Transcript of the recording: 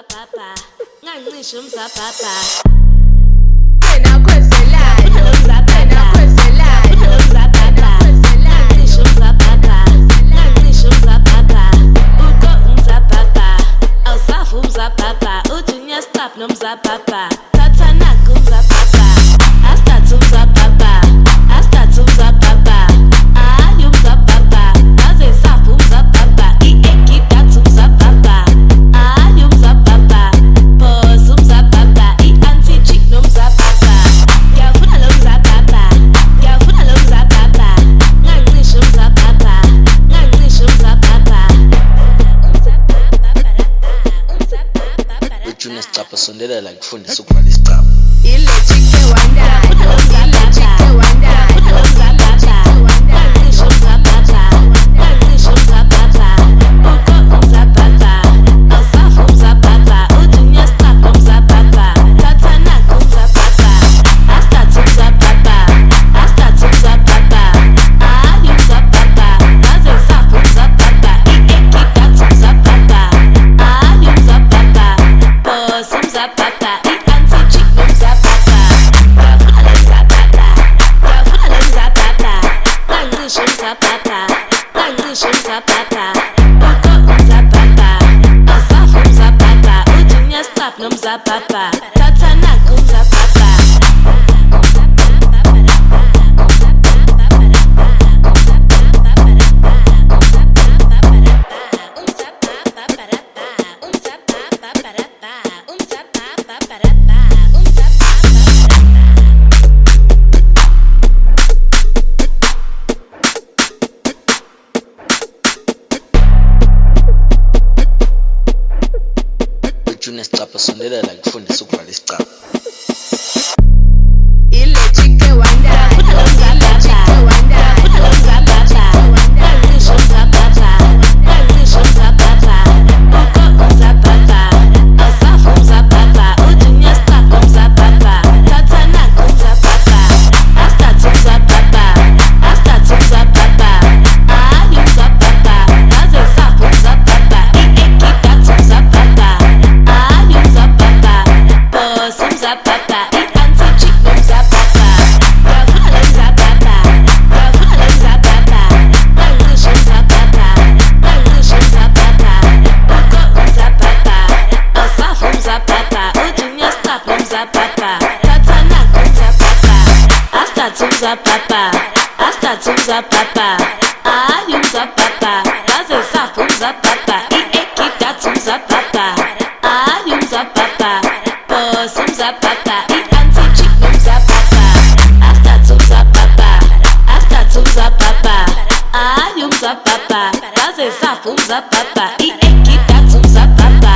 umzababa ngancishe umzababa Wena khwezelayo wena khwezelayo ngancishe umzababa ngancishe umzababa uko umzababa awusafu umzababa uJunior Stop nomzababa thatha naku umzababa astart umzababa astart umzababa ayi umzababa aze safu umzababa iegidatu umzababa ayi umzababa boss umzababa i-anti chick nomzababa ngiyafuna lo mzababa ngiyafuna lo mzababa ngancishe umzababa ngancishe umzababa uJunior Stop asondelela ngifundisa ukubhala isicaba. ile chike wandayo ile chike wandayo ngancishe umzababa ngancishe umzababa uko umzababa awusafu umzababa uJunior Stop nomzababa thatha naku umzababa astart umzababa astart umzababa ayi umzababa aze safu umzababa iegidatu umzababa ayi umzababa boss umzababa i-anti chick nomzababa ngiyafuna lo mzababa ngiyafuna lo mzababa ngancishe umzababa ngancishe umzababa uko umzababa awusafu umzababa uJunior Stop nomzababa thatha naku umzababa uJunior Stop asondelela ngifundisa ukubhala isicaba. ile chike wandayo ile chike wandayo ngancishe umzababa ngancishe umzababa uko umzababa awusafu umzababa uJunior Stop nomzababa thatha naku umzababa astart umzababa astart umzababa ayi umzababa aze safu umzababa iegidatu umzababa ayi umzababa boss umzababa i-anti chick nomzababa ngiyafuna lo mzababa ngiyafuna lo mzababa ngancishe umzababa ngancishe umzababa uko umzababa awusafu umzababa uJunior Stop nomzababa thatha naku umzababa astart umzababa astart umzababa ayi umzababa aze safu umzababa iegidatu umzababa ayi umzababa boss umzababa i-anti chick nomzababa astart umzababa astart umzababa ayi umzababa aze safu umzababa iegidatu umzababa